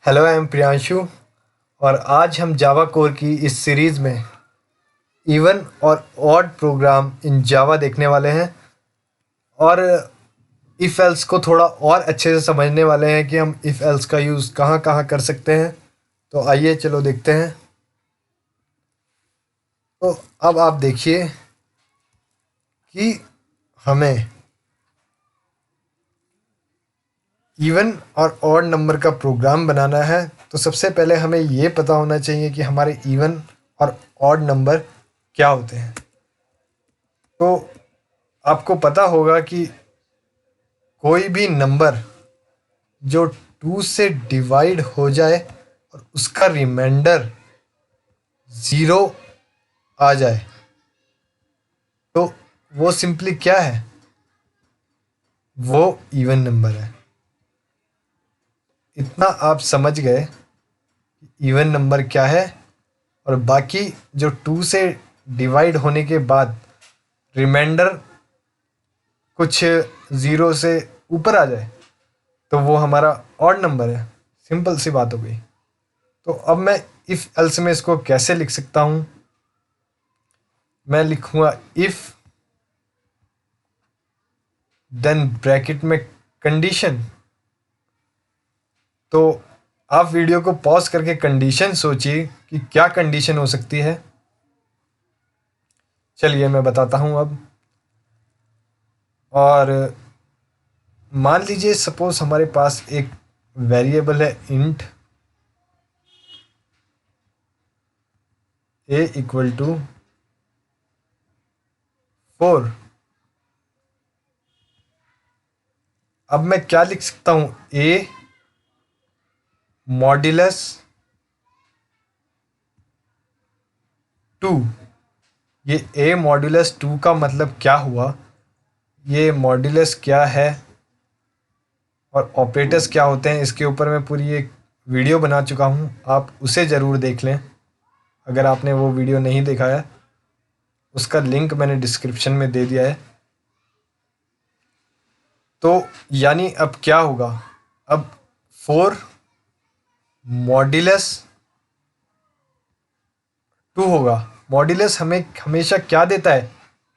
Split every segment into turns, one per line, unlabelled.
Hello, I am Priyanshu और आज हम जावा कोर की इस सीरीज़ में इवन और ऑड प्रोग्राम इन जावा देखने वाले हैं और इफ़ एल्स को थोड़ा और अच्छे से समझने वाले हैं कि हम इफ़ एल्स का यूज़ कहाँ कहाँ कर सकते हैं। तो आइए चलो देखते हैं। तो अब आप देखिए कि हमें इवन और ऑड नंबर का प्रोग्राम बनाना है। तो सबसे पहले हमें ये पता होना चाहिए कि हमारे इवन और ऑड नंबर क्या होते हैं। तो आपको पता होगा कि कोई भी नंबर जो 2 से डिवाइड हो जाए और उसका रिमाइंडर 0 आ जाए तो वो सिंपली क्या है, वो इवन नंबर है। इतना आप समझ गए इवन नंबर क्या है। और बाकी जो 2 से डिवाइड होने के बाद रिमाइंडर कुछ 0 से ऊपर आ जाए तो वो हमारा ऑड नंबर है। सिंपल सी बात हो गई। तो अब मैं इफ़ एल्स में इसको कैसे लिख सकता हूँ। मैं लिखूँगा इफ़, देन ब्रैकेट में कंडीशन। तो आप वीडियो को पॉज करके कंडीशन सोचिए कि क्या कंडीशन हो सकती है। चलिए मैं बताता हूँ अब। और मान लीजिए सपोज हमारे पास एक वेरिएबल है इंट a इक्वल टू 4। अब मैं क्या लिख सकता हूँ, a मॉड्यूलस 2। ये a मॉड्यूलस 2 का मतलब क्या हुआ, ये मॉड्यूलस क्या है और ऑपरेटर्स क्या होते हैं, इसके ऊपर मैं पूरी एक वीडियो बना चुका हूँ। आप उसे ज़रूर देख लें अगर आपने वो वीडियो नहीं देखा है। उसका लिंक मैंने डिस्क्रिप्शन में दे दिया है। तो यानी अब क्या होगा, अब 4 मॉड्यूलस 2 होगा। मॉड्यूलस हमें हमेशा क्या देता है,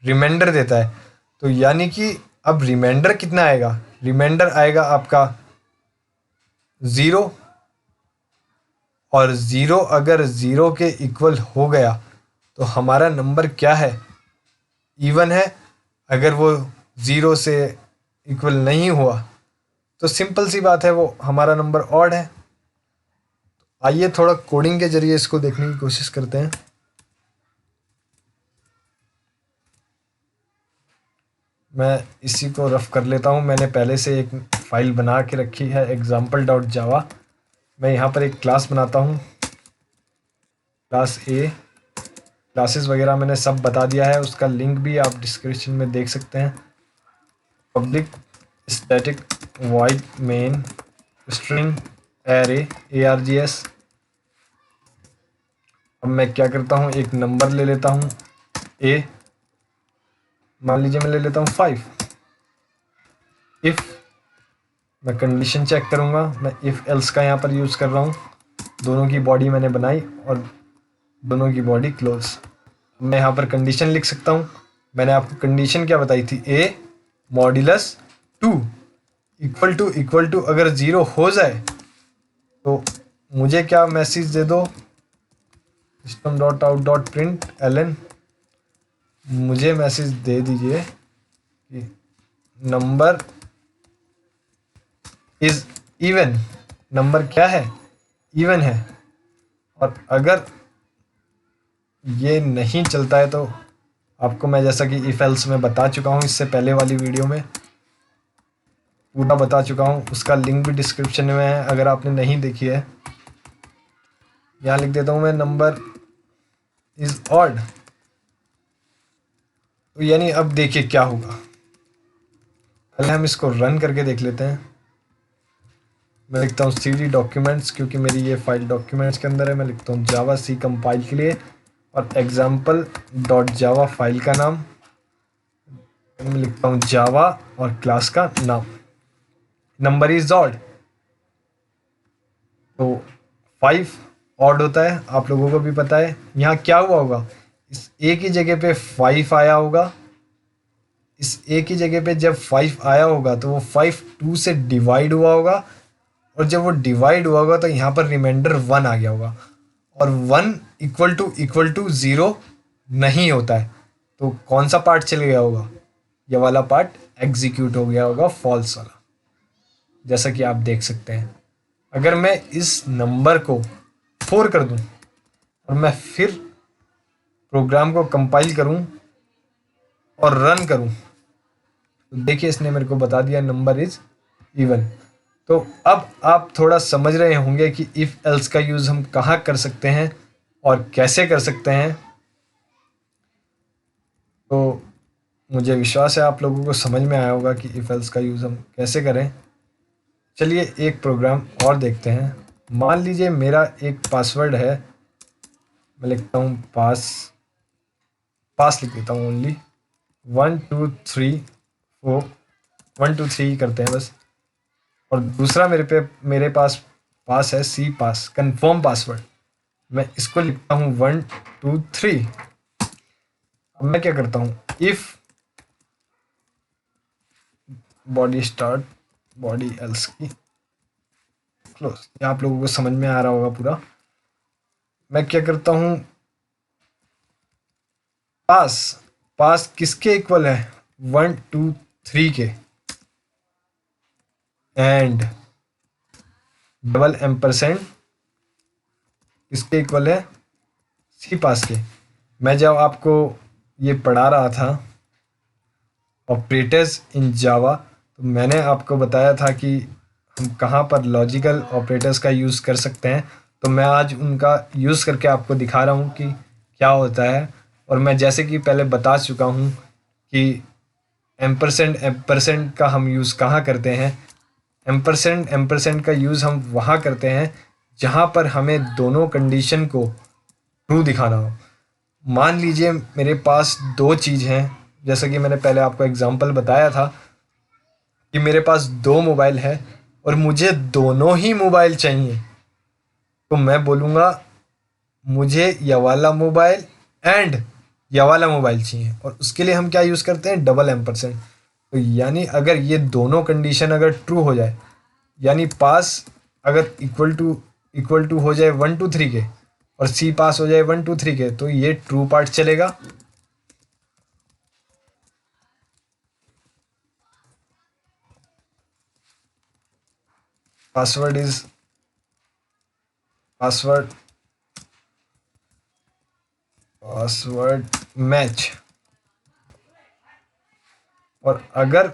रिमाइंडर देता है। तो यानी कि अब रिमाइंडर कितना आएगा, रिमाइंडर आएगा आपका 0। और 0 अगर 0 के इक्वल हो गया तो हमारा नंबर क्या है, इवन है। अगर वो 0 से इक्वल नहीं हुआ तो सिंपल सी बात है, वो हमारा नंबर ऑड है। आइए थोड़ा कोडिंग के जरिए इसको देखने की कोशिश करते हैं। मैं इसी को रफ कर लेता हूँ। मैंने पहले से एक फ़ाइल बना के रखी है example.java। मैं यहाँ पर एक क्लास बनाता हूँ, क्लास ए। क्लासेस वगैरह मैंने सब बता दिया है, उसका लिंक भी आप डिस्क्रिप्शन में देख सकते हैं। Public static void main string array args। अब मैं क्या करता हूँ, एक नंबर ले लेता हूँ a, मान लीजिए मैं ले लेता हूँ 5। इफ़ मैं कंडीशन चेक करूँगा, मैं इफ़ एल्स का यहाँ पर यूज़ कर रहा हूँ। दोनों की बॉडी मैंने बनाई और दोनों की बॉडी क्लोज। मैं यहाँ पर कंडीशन लिख सकता हूँ। मैंने आपको कंडीशन क्या बताई थी, a मॉड्यूलस 2 इक्वल टू अगर 0 हो जाए तो मुझे क्या मैसेज दे दो, system.out.println। मुझे मैसेज दे दीजिए कि नंबर इज इवन। नंबर क्या है, इवन है। और अगर ये नहीं चलता है तो आपको मैं जैसा कि इफ एल्स में बता चुका हूँ, इससे पहले वाली वीडियो में पूरा बता चुका हूँ। उसका लिंक भी डिस्क्रिप्शन में है अगर आपने नहीं देखी है। यहाँ लिख देता हूँ मैं नंबर इज ऑड। तो यानी अब देखिए क्या होगा। पहले हम इसको रन करके देख लेते हैं। मैं लिखता हूँ cd डॉक्यूमेंट्स, क्योंकि मेरी ये फाइल डॉक्यूमेंट्स के अंदर है। मैं लिखता हूँ जावा सी कंपाइल के लिए और एग्जाम्पल डॉट जावा फाइल का नाम। मैं लिखता हूँ जावा और क्लास का नाम नंबर इज ऑड। तो 5 ऑड होता है, आप लोगों को भी पता है। यहाँ क्या हुआ होगा, इस ए की जगह पे 5 आया होगा। इस ए की जगह पे जब 5 आया होगा तो वो 5 2 से डिवाइड हुआ होगा, और जब वो डिवाइड हुआ होगा तो यहाँ पर रिमाइंडर 1 आ गया होगा, और 1 इक्वल टू 0 नहीं होता है। तो कौन सा पार्ट चल गया होगा, ये वाला पार्ट एग्जीक्यूट हो गया होगा, फॉल्स वाला। जैसा कि आप देख सकते हैं, अगर मैं इस नंबर को 4 कर दूं और मैं फिर प्रोग्राम को कंपाइल करूं और रन करूं, तो देखिए इसने मेरे को बता दिया नंबर इज इवन। तो अब आप थोड़ा समझ रहे होंगे कि इफ एल्स का यूज़ हम कहाँ कर सकते हैं और कैसे कर सकते हैं। तो मुझे विश्वास है आप लोगों को समझ में आया होगा कि इफ एल्स का यूज़ हम कैसे करें। चलिए एक प्रोग्राम और देखते हैं। मान लीजिए मेरा एक पासवर्ड है, मैं लिखता हूँ पास लिख देता हूँ ओनली 1 2 3 4 1 2 3 करते हैं बस। और दूसरा मेरे पास है सी पास कन्फर्म पासवर्ड, मैं इसको लिखता हूँ 1 2 3। अब मैं क्या करता हूँ, if body start body else की क्लोज, ये आप लोगों को समझ में आ रहा होगा पूरा। मैं क्या करता हूँ, पास किसके इक्वल है, 1 2 3 के, एंड डबल एम्परसेंड किसके इक्वल है, सी पास के। मैं जब आपको ये पढ़ा रहा था ऑपरेटर्स इन जावा, तो मैंने आपको बताया था कि हम कहाँ पर लॉजिकल ऑपरेटर्स का यूज़ कर सकते हैं। तो मैं आज उनका यूज़ करके आपको दिखा रहा हूँ कि क्या होता है। और मैं जैसे कि पहले बता चुका हूँ कि एम्परसेंड का हम यूज़ कहाँ करते हैं। एम्परसेंड का यूज़ हम वहाँ करते हैं जहाँ पर हमें दोनों कंडीशन को ट्रू दिखाना हो। मान लीजिए मेरे पास दो चीज़ हैं, जैसा कि मैंने पहले आपको एग्जांपल बताया था कि मेरे पास दो मोबाइल है और मुझे दोनों ही मोबाइल चाहिए, तो मैं बोलूँगा मुझे ये वाला मोबाइल एंड ये वाला मोबाइल चाहिए, और उसके लिए हम क्या यूज़ करते हैं, डबल एम्परसेंड। तो यानी अगर ये दोनों कंडीशन अगर ट्रू हो जाए, यानी पास अगर इक्वल टू हो जाए 1 2 3 के और सी पास हो जाए 1 2 3 के, तो ये ट्रू पार्ट चलेगा। Password match. और अगर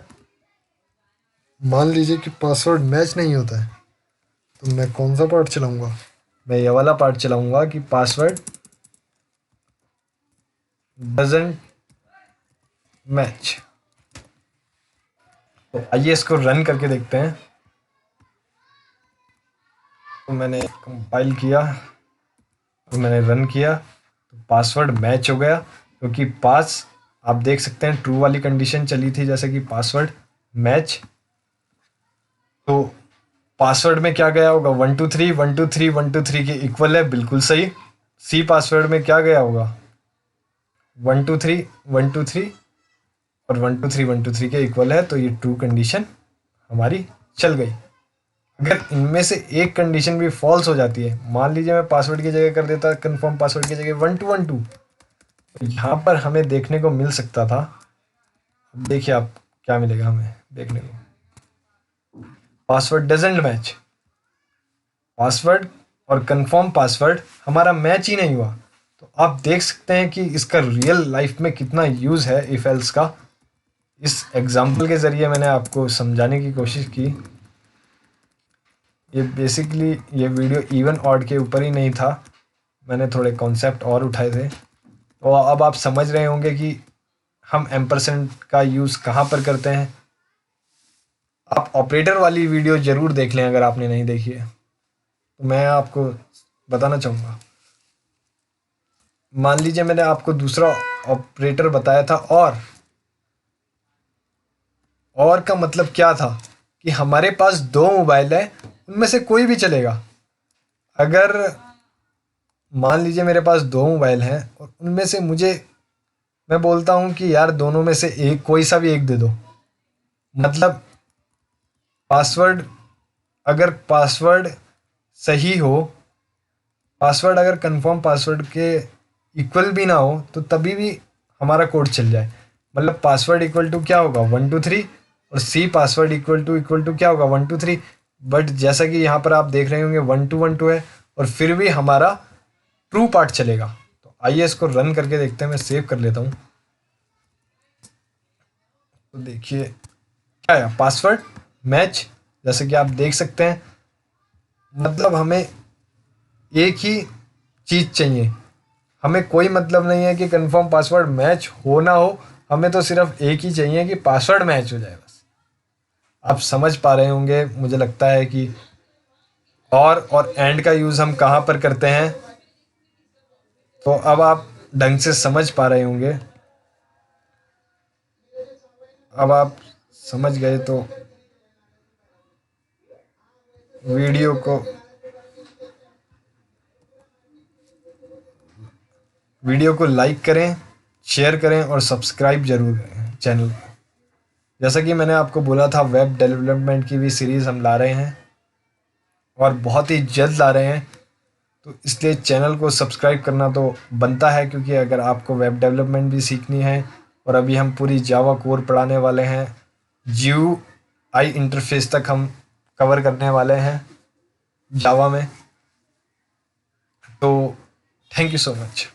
मान लीजिए कि पासवर्ड मैच नहीं होता है, तो मैं कौन सा पार्ट चलाऊंगा, मैं ये वाला पार्ट चलाऊंगा कि पासवर्ड डजंट मैच। तो आइए इसको रन करके देखते हैं। तो मैंने कंपाइल किया और मैंने रन किया, तो पासवर्ड मैच हो गया, क्योंकि पास आप देख सकते हैं ट्रू वाली कंडीशन चली थी, जैसे कि पासवर्ड मैच। तो पासवर्ड में क्या गया होगा, 1 2 3 1 2 3 1 2 3 के इक्वल है, बिल्कुल सही। सी पासवर्ड में क्या गया होगा, 1 2 3 1 2 3 और 1 2 3 1 2 3 के इक्वल है, तो ये ट्रू कंडीशन हमारी चल गई। अगर इनमें से एक कंडीशन भी फॉल्स हो जाती है, मान लीजिए मैं पासवर्ड की जगह कर देता कंफर्म पासवर्ड की जगह 1 2 1 2, तो यहाँ पर हमें देखने को मिल सकता था, देखिए आप क्या मिलेगा हमें देखने को, पासवर्ड डजंट मैच। पासवर्ड और कंफर्म पासवर्ड हमारा मैच ही नहीं हुआ। तो आप देख सकते हैं कि इसका रियल लाइफ में कितना यूज़ है इफ एल्स का। इस एग्जाम्पल के ज़रिए मैंने आपको समझाने की कोशिश की। ये बेसिकली ये वीडियो इवन ऑड के ऊपर ही नहीं था, मैंने थोड़े कॉन्सेप्ट और उठाए थे। तो अब आप समझ रहे होंगे कि हम एम्परसेंड का यूज़ कहाँ पर करते हैं। आप ऑपरेटर वाली वीडियो ज़रूर देख लें अगर आपने नहीं देखी है, तो मैं आपको बताना चाहूँगा। मान लीजिए मैंने आपको दूसरा ऑपरेटर बताया था, और का मतलब क्या था कि हमारे पास दो मोबाइल है, उनमें से कोई भी चलेगा। अगर मान लीजिए मेरे पास दो मोबाइल हैं और उनमें से मैं बोलता हूँ कि यार दोनों में से एक, कोई सा भी एक दे दो, मतलब पासवर्ड, अगर पासवर्ड सही हो, पासवर्ड अगर कंफर्म पासवर्ड के इक्वल भी ना हो तो तभी भी हमारा कोड चल जाए। मतलब पासवर्ड इक्वल टू क्या होगा, 123, और सी पासवर्ड इक्वल टू क्या होगा, 123। बट जैसा कि यहाँ पर आप देख रहे होंगे 1212 है और फिर भी हमारा ट्रू पार्ट चलेगा। तो आइए इसको रन करके देखते हैं। मैं सेव कर लेता हूँ। तो देखिए क्या है, पासवर्ड मैच, जैसे कि आप देख सकते हैं। मतलब हमें एक ही चीज़ चाहिए, हमें कोई मतलब नहीं है कि कंफर्म पासवर्ड मैच हो ना हो, हमें तो सिर्फ एक ही चाहिए कि पासवर्ड मैच हो जाए बस। आप समझ पा रहे होंगे, मुझे लगता है कि और एंड का यूज़ हम कहाँ पर करते हैं, तो अब आप ढंग से समझ पा रहे होंगे। अब आप समझ गए तो वीडियो को लाइक करें, शेयर करें और सब्सक्राइब जरूर करें चैनल को। जैसा कि मैंने आपको बोला था, वेब डेवलपमेंट की भी सीरीज़ हम ला रहे हैं और बहुत ही जल्द ला रहे हैं। तो इसलिए चैनल को सब्सक्राइब करना तो बनता है, क्योंकि अगर आपको वेब डेवलपमेंट भी सीखनी है, और अभी हम पूरी जावा कोर पढ़ाने वाले हैं, GUI इंटरफेस तक हम कवर करने वाले हैं जावा में। तो थैंक यू सो मच।